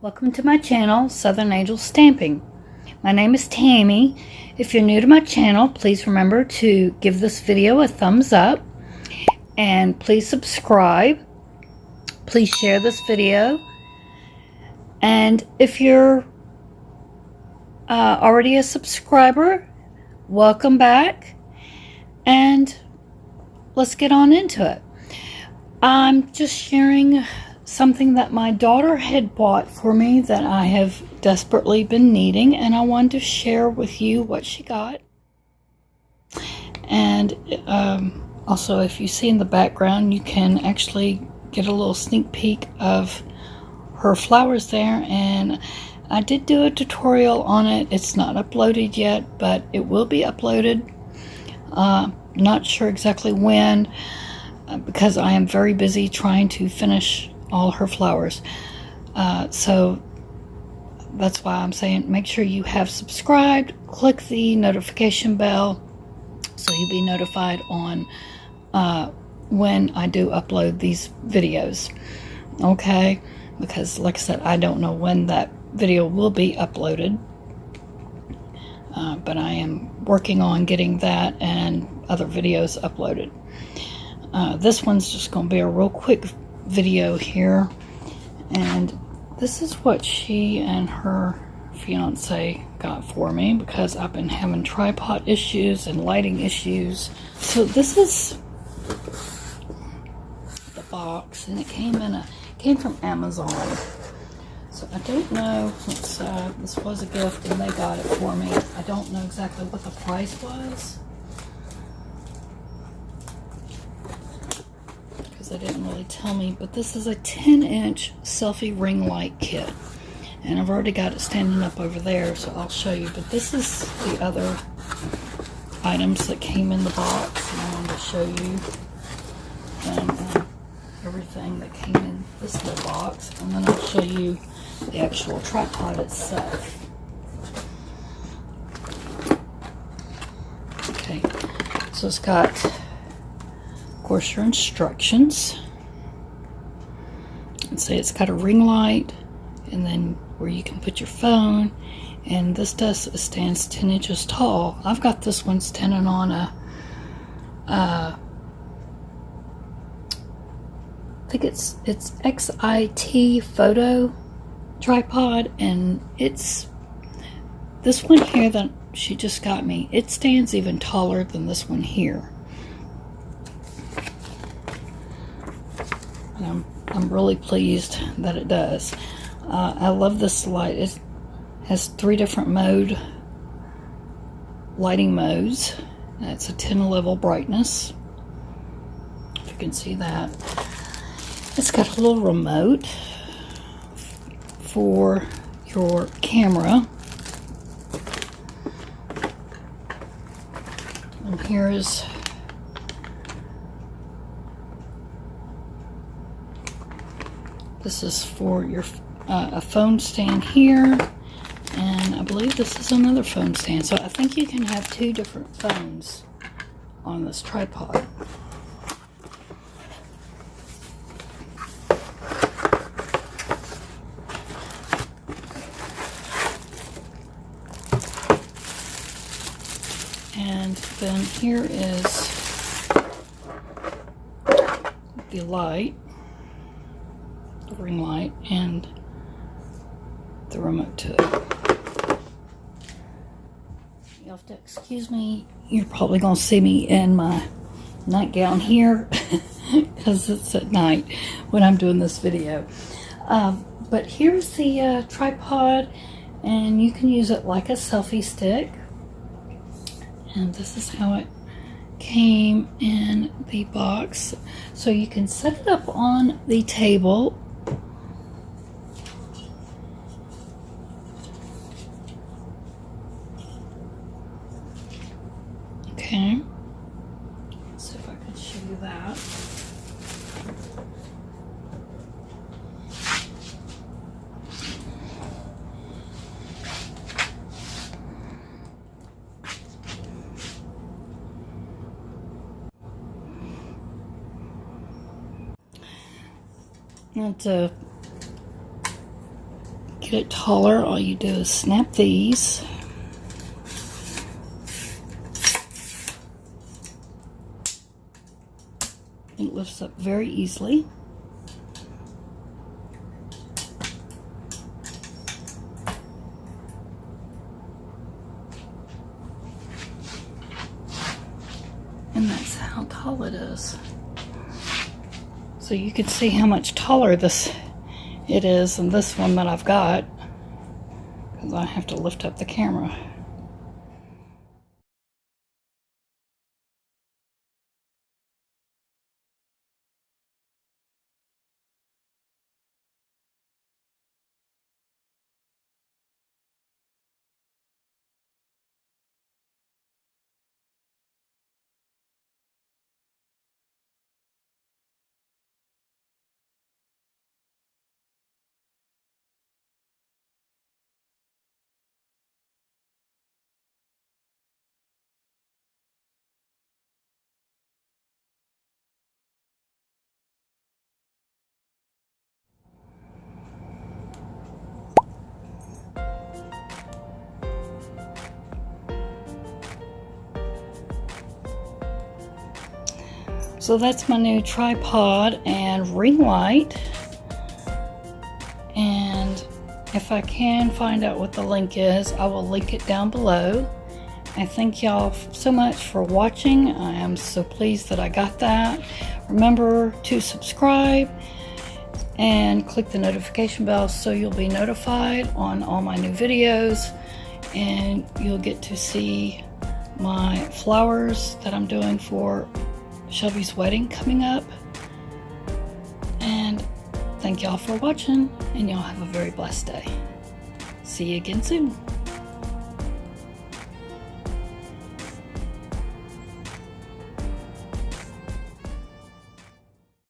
Welcome to my channel, Southern Angel Stamping. My name is Tammy. If you're new to my channel, please remember to give this video a thumbs up and please subscribe. Please share this video. And if you're already a subscriber, welcome back and let's get on into it. I'm just sharing something that my daughter had bought for me that I have desperately been needing, and I wanted to share with you what she got. And also, if you see in the background, you can actually get a little sneak peek of her flowers there, and I did do a tutorial on it. It's not uploaded yet, but it will be uploaded. Not sure exactly when, because I am very busy trying to finish all her flowers. So that's why I'm saying make sure you have subscribed, click the notification bell so you'll be notified on when I do upload these videos. Okay, because like I said, I don't know when that video will be uploaded, but I am working on getting that and other videos uploaded. This one's just going to be a real quick video here, and this is what she and her fiance got for me because I've been having tripod issues and lighting issues. So this is the box, and it came from Amazon. So I don't know, this was a gift and they got it for me. I don't know exactly what the price was, they didn't really tell me, but this is a 10-inch selfie ring light kit, and I've already got it standing up over there, so I'll show you. But this is the other items that came in the box, and I wanted to show you everything that came in this little box, and then I'll show you the actual tripod itself. Okay, so it's got, of course, your instructions, and say it's got a ring light, and then where you can put your phone, and this stands 10 inches tall. I've got this one standing on a I think it's XIT photo tripod, and it's this one here that she just got me. It stands even taller than this one here. I'm really pleased that it does. I love this light. It has 3 different lighting modes. It's a 10 level brightness, if you can see that. It's got a little remote for your camera, and here's this is for your a phone stand here, and I believe this is another phone stand. So I think you can have 2 different phones on this tripod. And then here is the light, the ring light, and the remote to it. You'll have to excuse me, you're probably going to see me in my nightgown here because it's at night when I'm doing this video. But here's the tripod, and you can use it like a selfie stick, and this is how it came in the box. So you can set it up on the table, okay, let's see if I can show you that. It's a get it taller, all you do is snap these. It lifts up very easily. And that's how tall it is. So you can see how much taller it is than this one that I've got, because I have to lift up the camera. So that's my new tripod and ring light. And if I can find out what the link is, I will link it down below. I thank y'all so much for watching. I am so pleased that I got that. Remember to subscribe and click the notification bell so you'll be notified on all my new videos, and you'll get to see my flowers that I'm doing for Shelby's wedding coming up. And thank y'all for watching, and y'all have a very blessed day. See you again soon.